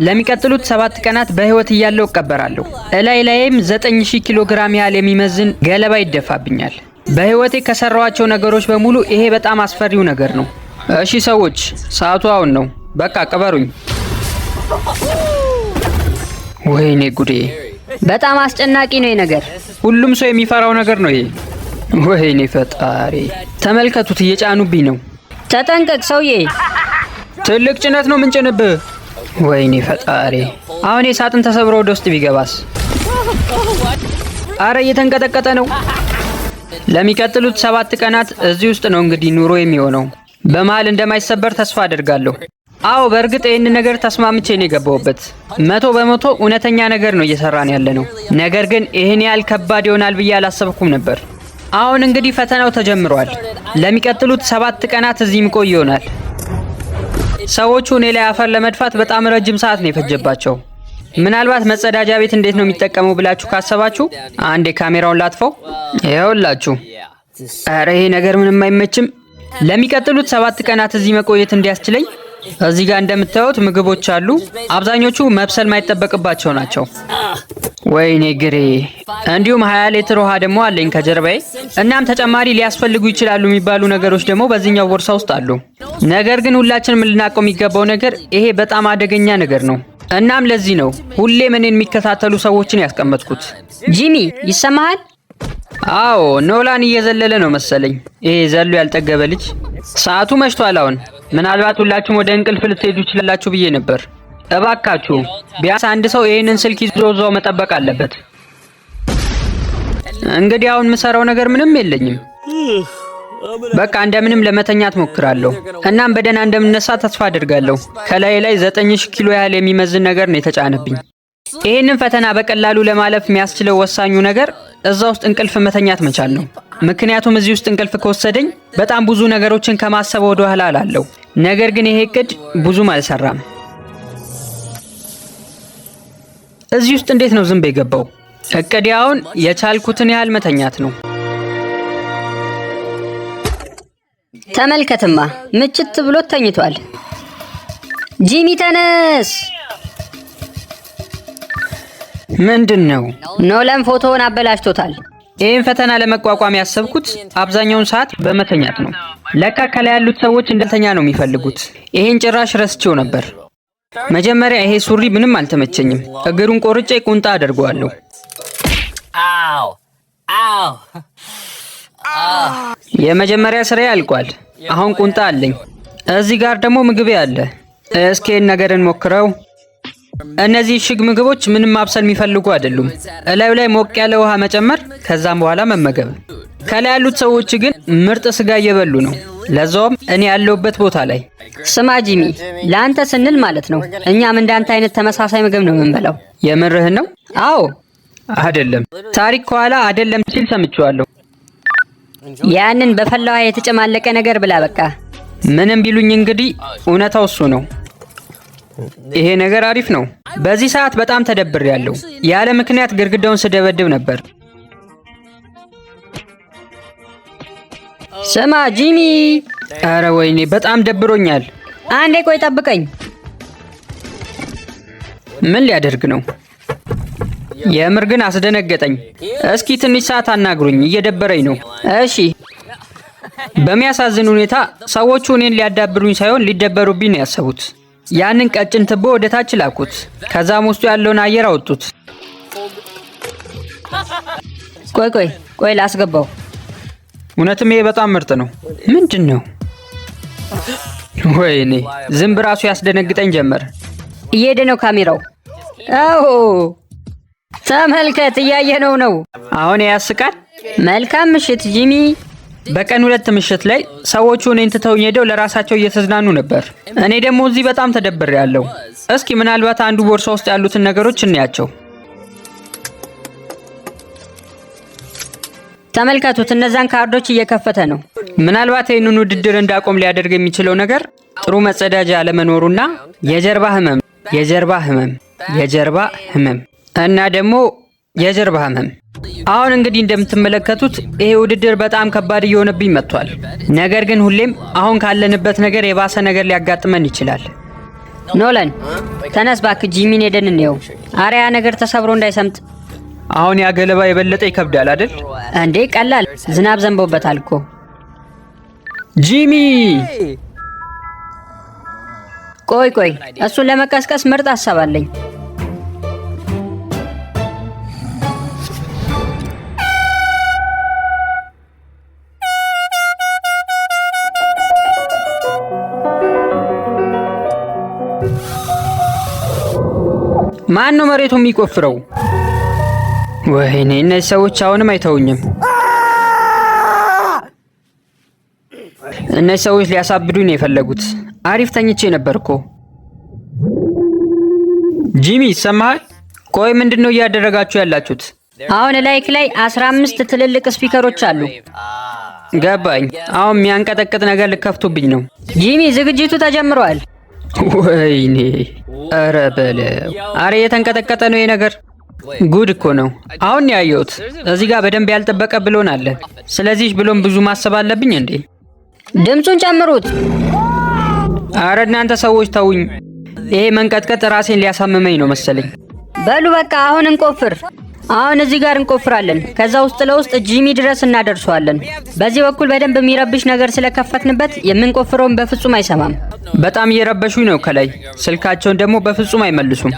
ለሚቀጥሉት 7 ቀናት በህይወት እያለሁ እቀበራለሁ። ላይም 9000 ኪሎ ግራም ያህል የሚመዝን ገለባ ይደፋብኛል። በህይወቴ ከሰራዋቸው ነገሮች በሙሉ ይሄ በጣም አስፈሪው ነገር ነው። እሺ ሰዎች፣ ሰዓቱ አሁን ነው። በቃ ቅበሩኝ። ወይኔ ጉዴ! በጣም አስጨናቂ ነው ነገር። ሁሉም ሰው የሚፈራው ነገር ነው ይሄ። ወይኔ ፈጣሪ! ተመልከቱት፣ እየጫኑብኝ ነው። ተጠንቀቅ ሰውዬ! ትልቅ ጭነት ነው ምንጭንብህ። ወይኔ ፈጣሪ! አሁን የሳጥን ተሰብሮ ወደ ውስጥ ቢገባስ? አረ እየተንቀጠቀጠ ነው። ለሚቀጥሉት 7 ቀናት እዚህ ውስጥ ነው እንግዲህ ኑሮ የሚሆነው። በመሃል እንደማይሰበር ተስፋ አደርጋለሁ። አዎ በእርግጥ ይህን ነገር ተስማምቼ ነው የገባሁበት። 100% እውነተኛ ነገር ነው እየሰራን ያለ ነው። ነገር ግን ይህን ያህል ከባድ ይሆናል ብዬ አላሰብኩም ነበር። አሁን እንግዲህ ፈተናው ተጀምሯል። ለሚቀጥሉት 7 ቀናት እዚህ ምቆይ ይሆናል። ሰዎቹ እኔ ላይ አፈር ለመድፋት በጣም ረጅም ሰዓት ነው የፈጀባቸው። ምናልባት መጸዳጃ ቤት እንዴት ነው የሚጠቀመው ብላችሁ ካሰባችሁ አንዴ ካሜራውን ላጥፈው። ይኸውላችሁ። ኧረ ይሄ ነገር ምንም አይመችም። ለሚቀጥሉት 7 ቀናት እዚህ መቆየት እንዲያስችለኝ እዚህ ጋር እንደምታዩት ምግቦች አሉ። አብዛኞቹ መብሰል ማይጠበቅባቸው ናቸው። ወይኔ ግሬ! እንዲሁም 20 ሊትር ውሃ ደግሞ አለኝ ከጀርባዬ። እናም ተጨማሪ ሊያስፈልጉ ይችላሉ የሚባሉ ነገሮች ደግሞ በዚህኛው ቦርሳ ውስጥ አሉ። ነገር ግን ሁላችንም ልናውቀው የሚገባው ነገር ይሄ በጣም አደገኛ ነገር ነው። እናም ለዚህ ነው ሁሌም እኔን የሚከታተሉ ሰዎችን ያስቀመጥኩት። ጂሚ ይሰማሃል? አዎ ኖላን እየዘለለ ነው መሰለኝ። ይሄ ዘሎ ያልጠገበ ልጅ። ሰዓቱ መሽቷል። አሁን ምናልባት ሁላችሁም ወደ እንቅልፍ ልትሄዱ ይችላላችሁ ብዬ ነበር። እባካችሁ ቢያንስ አንድ ሰው ይሄንን ስልክ ይዞ እዛው መጠበቅ አለበት። እንግዲህ አሁን የምሰራው ነገር ምንም የለኝም። በቃ እንደምንም ለመተኛት ሞክራለሁ። እናም በደህና እንደምነሳ ተስፋ አድርጋለሁ። ከላይ 9000 ኪሎ ያህል የሚመዝን ነገር ነው የተጫነብኝ። ይሄንን ፈተና በቀላሉ ለማለፍ የሚያስችለው ወሳኙ ነገር እዛ ውስጥ እንቅልፍ መተኛት መቻል ነው። ምክንያቱም እዚህ ውስጥ እንቅልፍ ከወሰደኝ በጣም ብዙ ነገሮችን ከማሰብ ወደ ኋላ አላለሁ። ነገር ግን ይሄ እቅድ ብዙም አልሰራም። እዚህ ውስጥ እንዴት ነው ዝንብ የገባው? እቅዴ አሁን የቻልኩትን ያህል መተኛት ነው። ተመልከትማ፣ ምችት ብሎ ተኝቷል። ጂሚ ተነስ! ምንድነው? ኖላን ፎቶውን አበላሽቶታል። ይህን ፈተና ለመቋቋም ያሰብኩት አብዛኛውን ሰዓት በመተኛት ነው። ለካ ከላይ ያሉት ሰዎች እንደተኛ ነው የሚፈልጉት። ይሄን ጭራሽ ረስቼው ነበር። መጀመሪያ ይሄ ሱሪ ምንም አልተመቸኝም። እግሩን ቆርጬ ቁንጣ አደርገዋለሁ። የመጀመሪያ ስራዬ አልቋል። አሁን ቁንጣ አለኝ። እዚህ ጋር ደግሞ ምግቤ አለ። እስኪ ነገር እንሞክረው። እነዚህ እሽግ ምግቦች ምንም ማብሰል የሚፈልጉ አይደሉም። እላዩ ላይ ሞቅ ያለ ውሃ መጨመር፣ ከዛም በኋላ መመገብ። ከላይ ያሉት ሰዎች ግን ምርጥ ስጋ እየበሉ ነው፣ ለዛውም እኔ ያለሁበት ቦታ ላይ። ስማ ጂሚ፣ ለአንተ ስንል ማለት ነው እኛም እንዳንተ አይነት ተመሳሳይ ምግብ ነው የምንበላው። የምርህን ነው? አዎ። አይደለም፣ ታሪክ ከኋላ አይደለም ሲል ሰምቼዋለሁ። ያንን በፈላ ውሃ የተጨማለቀ ነገር ብላ በቃ። ምንም ቢሉኝ እንግዲህ እውነታው እሱ ነው። ይሄ ነገር አሪፍ ነው። በዚህ ሰዓት በጣም ተደብሬያለሁ። ያለ ምክንያት ግድግዳውን ስደበድብ ነበር። ስማ ጂሚ! አረ ወይኔ በጣም ደብሮኛል። አንዴ ቆይ ጠብቀኝ። ምን ሊያደርግ ነው? የምር ግን አስደነገጠኝ። እስኪ ትንሽ ሰዓት አናግሩኝ፣ እየደበረኝ ነው። እሺ። በሚያሳዝን ሁኔታ ሰዎቹ እኔን ሊያዳብሩኝ ሳይሆን ሊደበሩብኝ ነው ያሰቡት። ያንን ቀጭን ትቦ ወደ ታች ላኩት። ከዛም ውስጡ ያለውን አየር አወጡት። ቆይ ላስገባው። እውነትም ይሄ በጣም ምርጥ ነው። ምንድነው? ወይኔ ዝንብ ራሱ ያስደነግጠኝ ጀመር። እየሄደ ነው ካሜራው። አዎ ተመልከት፣ እያየነው ነው። አሁን ያስቃል። መልካም ምሽት ጂሚ። በቀን 2 ምሽት ላይ ሰዎቹ እኔን ትተውኝ ሄደው ለራሳቸው እየተዝናኑ ነበር። እኔ ደግሞ እዚህ በጣም ተደብሬያለሁ። እስኪ ምናልባት አንዱ ቦርሳ ውስጥ ያሉትን ነገሮች እንያቸው። ተመልከቱት፣ እነዛን ካርዶች እየከፈተ ነው። ምናልባት ይህንን ውድድር እንዳቆም ሊያደርግ የሚችለው ነገር ጥሩ መጸዳጃ አለመኖሩና የጀርባ ህመም እና ደግሞ የጀርባ ህመም። አሁን እንግዲህ እንደምትመለከቱት ይሄ ውድድር በጣም ከባድ እየሆነብኝ መጥቷል። ነገር ግን ሁሌም አሁን ካለንበት ነገር የባሰ ነገር ሊያጋጥመን ይችላል። ኖላን ተነስ እባክህ፣ ጂሚን ሄደን እንየው። አሪያ ነገር ተሰብሮ እንዳይሰምጥ። አሁን ያ ገለባ የበለጠ ይከብዳል አይደል? እንዴ ቀላል፣ ዝናብ ዘንቦበታል እኮ። ጂሚ! ቆይ እሱን ለመቀስቀስ ምርጥ ሀሳብ አለኝ። ማን ነው መሬቱ የሚቆፍረው? ወይኔ እነዚህ ሰዎች አሁንም አይተውኝም። እነዚህ ሰዎች ሊያሳብዱኝ ነው የፈለጉት። አሪፍ ተኝቼ ነበርኮ። ጂሚ ይሰማሃል? ቆይ ምንድነው እያደረጋችሁ ያላችሁት? አሁን ላይክ ላይ 15 ትልልቅ ስፒከሮች አሉ። ገባኝ። አሁን የሚያንቀጠቅጥ ነገር ልከፍቱብኝ ነው። ጂሚ ዝግጅቱ ተጀምሯል። ወይኔ! ኧረ በለው! አረ የተንቀጠቀጠ ነው ይሄ ነገር። ጉድ እኮ ነው። አሁን ያየሁት እዚህ ጋር በደንብ ያልጠበቀ ብሎን አለ። ስለዚህ ብሎን ብዙ ማሰብ አለብኝ እንዴ? ድምጹን ጨምሩት። አረ እናንተ ሰዎች ተውኝ። ይሄ መንቀጥቀጥ ራሴን ሊያሳምመኝ ነው መሰለኝ። በሉ በቃ አሁን እንቆፍር። አሁን እዚህ ጋር እንቆፍራለን። ከዛ ውስጥ ለውስጥ ጂሚ ድረስ እናደርሰዋለን። በዚህ በኩል በደንብ የሚረብሽ ነገር ስለከፈትንበት የምንቆፍረውን በፍጹም አይሰማም። በጣም እየረበሹኝ ነው ከላይ። ስልካቸውን ደግሞ በፍጹም አይመልሱም።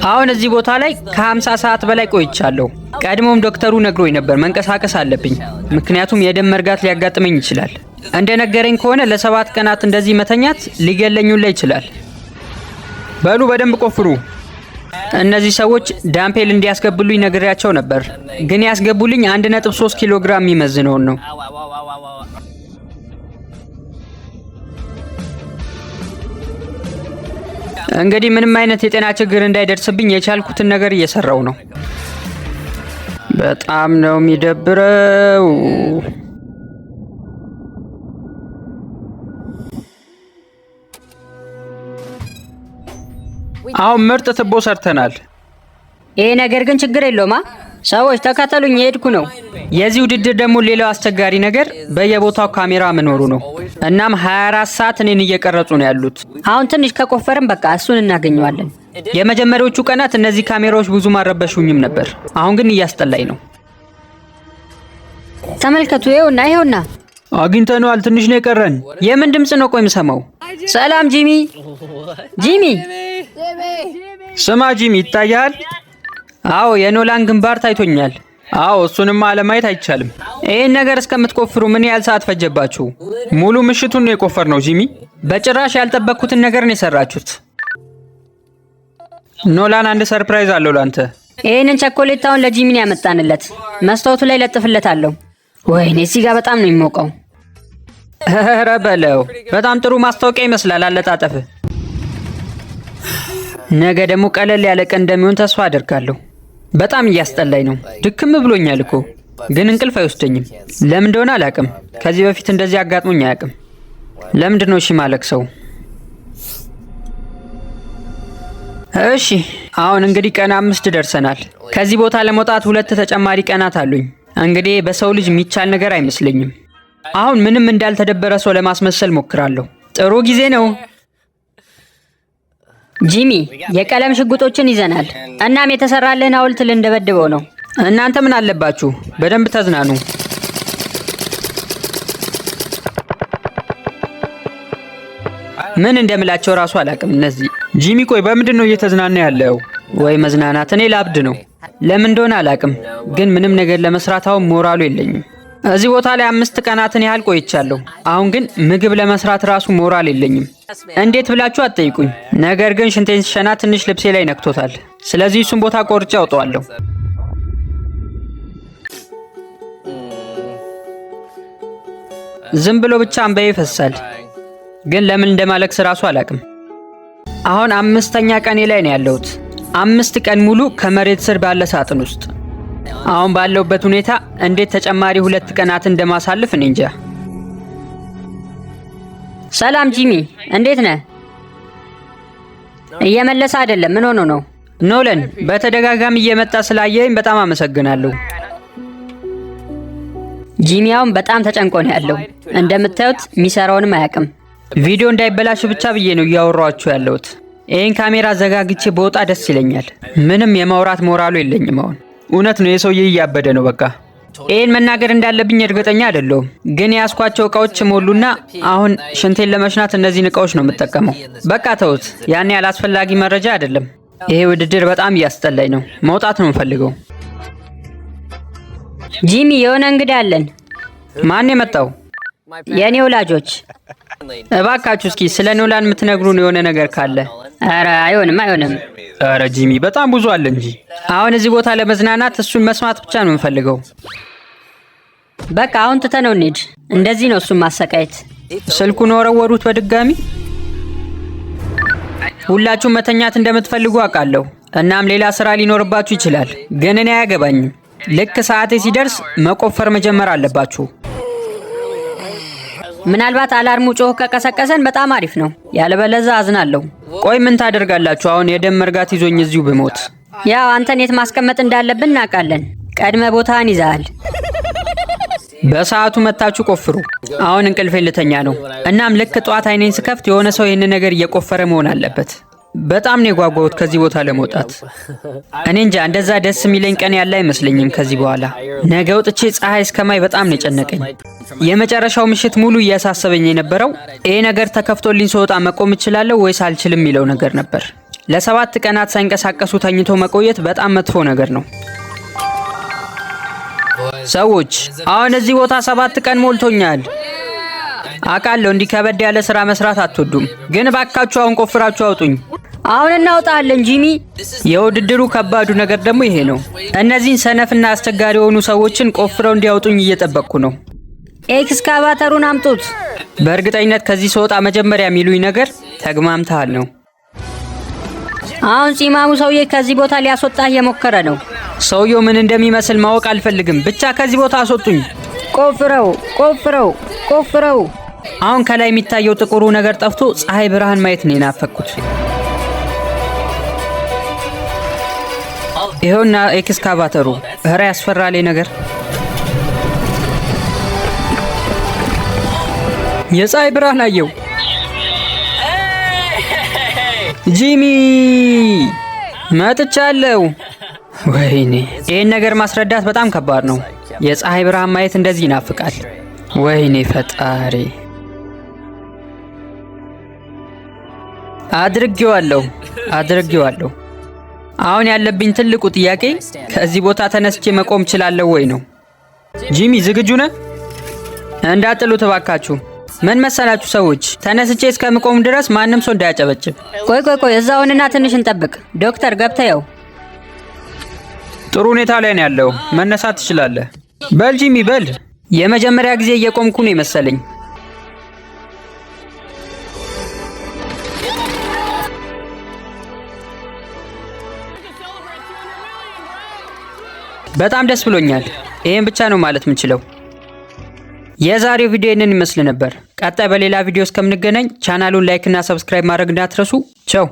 አሁን እዚህ ቦታ ላይ ከ50 ሰዓት በላይ ቆይቻለሁ። ቀድሞም ዶክተሩ ነግሮኝ ነበር መንቀሳቀስ አለብኝ፣ ምክንያቱም የደም መርጋት ሊያጋጥመኝ ይችላል። እንደነገረኝ ከሆነ ለ7 ቀናት እንደዚህ መተኛት ሊገለኙላ ይችላል። በሉ በደንብ ቆፍሩ። እነዚህ ሰዎች ዳምፔል እንዲያስገቡልኝ ነግሬያቸው ነበር፣ ግን ያስገቡልኝ 1.3 ኪሎ ግራም የሚመዝነውን ነው። እንግዲህ ምንም አይነት የጤና ችግር እንዳይደርስብኝ የቻልኩትን ነገር እየሰራው ነው። በጣም ነው የሚደብረው። አሁን ምርጥ ትቦ ሰርተናል። ይሄ ነገር ግን ችግር የለውማ። ሰዎች ተከተሉኝ፣ እየሄድኩ ነው። የዚህ ውድድር ደግሞ ሌላው አስቸጋሪ ነገር በየቦታው ካሜራ መኖሩ ነው። እናም 24 ሰዓት እኔን እየቀረጹ ነው ያሉት። አሁን ትንሽ ከቆፈርም በቃ እሱን እናገኘዋለን። የመጀመሪያዎቹ ቀናት እነዚህ ካሜራዎች ብዙ ማረበሹኝም ነበር። አሁን ግን እያስጠላኝ ነው። ተመልከቱ፣ ይኸውና አግኝተነዋል። ትንሽ ነው የቀረን። የምን ድምፅ ነው ቆይ የምሰማው? ሰላም ጂሚ። ጂሚ ስማ ጂሚ፣ ይታያል? አዎ የኖላን ግንባር ታይቶኛል። አዎ እሱንም አለማየት አይቻልም። ይሄን ነገር እስከምትቆፍሩ ምን ያህል ሰዓት ፈጀባችሁ? ሙሉ ምሽቱን ነው የቆፈርነው ጂሚ። በጭራሽ ያልጠበቅኩትን ነገር ነው የሰራችሁት። ኖላን አንድ ሰርፕራይዝ አለው ላንተ። ይሄንን ቸኮሌታውን ለጂሚ ነው ያመጣንለት። መስታወቱ ላይ ለጥፍለታለሁ። ወይኔ እዚህ ጋር በጣም ነው የሚሞቀው። ኧረ በለው፣ በጣም ጥሩ ማስታወቂያ ይመስላል አለጣጠፍ። ነገ ደግሞ ቀለል ያለ ቀን እንደሚሆን ተስፋ አደርጋለሁ። በጣም እያስጠላኝ ነው። ድክም ብሎኛል እኮ ግን እንቅልፍ አይወስደኝም። ለምን እንደሆነ አላውቅም። ከዚህ በፊት እንደዚህ አጋጥሞኝ አያውቅም። ለምንድን ነው እሺ ማለቅሰው? እሺ አሁን እንግዲህ ቀን 5 ደርሰናል። ከዚህ ቦታ ለመውጣት 2 ተጨማሪ ቀናት አሉኝ። እንግዲህ በሰው ልጅ የሚቻል ነገር አይመስለኝም። አሁን ምንም እንዳልተደበረ ሰው ለማስመሰል ሞክራለሁ። ጥሩ ጊዜ ነው። ጂሚ የቀለም ሽጉጦችን ይዘናል። እናም የተሰራልን ሐውልት ልንደበድበው ነው። እናንተ ምን አለባችሁ? በደንብ ተዝናኑ። ምን እንደምላቸው ራሱ አላውቅም እነዚህ። ጂሚ ቆይ በምንድን ነው እየተዝናና ያለው? ወይ መዝናናት፣ እኔ ላብድ ነው። ለምን እንደሆነ አላውቅም፣ ግን ምንም ነገር ለመስራት አሁን ሞራሉ የለኝም። እዚህ ቦታ ላይ 5 ቀናትን ያህል ቆይቻለሁ። አሁን ግን ምግብ ለመስራት ራሱ ሞራል የለኝም። እንዴት ብላችሁ አትጠይቁኝ። ነገር ግን ሽንቴን ስሸና ትንሽ ልብሴ ላይ ነክቶታል። ስለዚህ እሱን ቦታ ቆርጬ አውጣዋለሁ። ዝም ብሎ ብቻ እንባዬ ይፈሳል፣ ግን ለምን እንደማለቅስ ራሱ አላውቅም። አሁን 5ኛ ቀኔ ላይ ነው ያለሁት። 5 ቀን ሙሉ ከመሬት ስር ባለ ሳጥን ውስጥ። አሁን ባለውበት ሁኔታ እንዴት ተጨማሪ 2 ቀናት እንደማሳልፍ እኔ እንጃ። ሰላም ጂሚ፣ እንዴት ነህ? እየመለሰ አይደለም። ምን ሆኖ ነው? ኖላን በተደጋጋሚ እየመጣ ስላየኝ በጣም አመሰግናለሁ። ጂሚ አሁን በጣም ተጨንቆ ነው ያለው። እንደምታዩት የሚሰራውንም አያውቅም። ቪዲዮ እንዳይበላሽ ብቻ ብዬ ነው እያወራኋችሁ ያለሁት። ይህን ካሜራ ዘጋግቼ በወጣ ደስ ይለኛል። ምንም የማውራት ሞራሉ የለኝም አሁን። እውነት ነው የሰውዬ እያበደ ነው በቃ። ይህን መናገር እንዳለብኝ እርግጠኛ አይደለሁም፣ ግን የያዝኳቸው እቃዎች ሞሉና አሁን ሽንቴን ለመሽናት እነዚህን እቃዎች ነው የምጠቀመው። በቃ ተውት፣ ያን ያላስፈላጊ መረጃ አይደለም። ይሄ ውድድር በጣም እያስጠላኝ ነው። መውጣት ነው የምፈልገው። ጂሚ፣ የሆነ እንግዳ አለን። ማን የመጣው? የኔ ወላጆች። እባካችሁ እስኪ ስለ ኖላን የምትነግሩን የሆነ ነገር ካለ። ኧረ አይሆንም። ኧረ ጂሚ፣ በጣም ብዙ አለ እንጂ። አሁን እዚህ ቦታ ለመዝናናት እሱን መስማት ብቻ ነው የምፈልገው። በቃ አሁን ትተነው እንሂድ። እንደዚህ ነው እሱን ማሰቃየት። ስልኩን ወረወሩት በድጋሚ። ሁላችሁም መተኛት እንደምትፈልጉ አውቃለሁ። እናም ሌላ ስራ ሊኖርባችሁ ይችላል፣ ግን እኔ አያገባኝም። ልክ ሰዓቴ ሲደርስ መቆፈር መጀመር አለባችሁ። ምናልባት አላርሙ ጮህ ከቀሰቀሰን በጣም አሪፍ ነው፣ ያለበለዚያ አዝናለሁ። ቆይ ምን ታደርጋላችሁ አሁን? የደም መርጋት ይዞኝ እዚሁ ብሞት። ያው አንተን የት ማስቀመጥ እንዳለብን እናውቃለን። ቀድመ ቦታህን ይዘሃል። በሰዓቱ መታችሁ ቆፍሩ። አሁን እንቅልፌን ልተኛ ነው። እናም ልክ ጠዋት አይኔን ስከፍት የሆነ ሰው ይህን ነገር እየቆፈረ መሆን አለበት። በጣም ነው የጓጓሁት ከዚህ ቦታ ለመውጣት። እኔ እንጃ እንደዛ ደስ የሚለኝ ቀን ያለ አይመስለኝም ከዚህ በኋላ። ነገ ወጥቼ ፀሐይ እስከማይ በጣም ነው የጨነቀኝ። የመጨረሻው ምሽት ሙሉ እያሳሰበኝ የነበረው ይሄ ነገር ተከፍቶልኝ ስወጣ መቆም እችላለሁ ወይስ አልችልም የሚለው ነገር ነበር። ለ7 ቀናት ሳይንቀሳቀሱ ተኝቶ መቆየት በጣም መጥፎ ነገር ነው። ሰዎች አሁን እዚህ ቦታ 7 ቀን ሞልቶኛል። አውቃለሁ እንዲህ ከበድ ያለ ስራ መስራት አትወዱም፣ ግን ባካችሁ አሁን ቆፍራችሁ አውጡኝ። አሁን እናውጣለን ጂሚ። የውድድሩ ከባዱ ነገር ደግሞ ይሄ ነው። እነዚህን ሰነፍና አስቸጋሪ የሆኑ ሰዎችን ቆፍረው እንዲያወጡኝ እየጠበቅኩ ነው። ኤክስካቫተሩን አምጡት። በእርግጠኝነት ከዚህ ስወጣ መጀመሪያ የሚሉኝ ነገር ተግማምተሃል ነው። አሁን ጺማሙ ሰውዬ ከዚህ ቦታ ሊያስወጣህ እየሞከረ ነው። ሰውየው ምን እንደሚመስል ማወቅ አልፈልግም፣ ብቻ ከዚህ ቦታ አስወጡኝ። ቆፍረው። አሁን ከላይ የሚታየው ጥቁሩ ነገር ጠፍቶ ፀሐይ ብርሃን ማየት ነው የናፈኩት። ይኸውና ኤክስካቫተሩ። ኧረ ያስፈራል ነገር። የፀሐይ ብርሃን አየው። ጂሚ መጥቻለሁ። ወይኔ ይህን ነገር ማስረዳት በጣም ከባድ ነው። የፀሐይ ብርሃን ማየት እንደዚህ ይናፍቃል። ወይኔ ፈጣሪ። አድርጌዋለሁ። አሁን ያለብኝ ትልቁ ጥያቄ ከዚህ ቦታ ተነስቼ መቆም እችላለሁ ወይ ነው። ጂሚ ዝግጁ ነህ? እንዳጥሉት እባካችሁ። ምን መሰላችሁ ሰዎች፣ ተነስቼ እስከምቆም ድረስ ማንም ሰው እንዳያጨበጭብ። ቆይ እዛውንና ትንሽ እንጠብቅ። ዶክተር ገብተየው። ጥሩ ሁኔታ ላይ ነው ያለው። መነሳት ትችላለህ። በል ጂሚ በል። የመጀመሪያ ጊዜ እየቆምኩ ነው መሰለኝ። በጣም ደስ ብሎኛል። ይሄን ብቻ ነው ማለት የምችለው። የዛሬው ቪዲዮ ይህንን ይመስል ነበር። ቀጣይ በሌላ ቪዲዮ እስከምንገናኝ ቻናሉን ላይክ እና ሰብስክራይብ ማድረግ እንዳትረሱ። ቻው።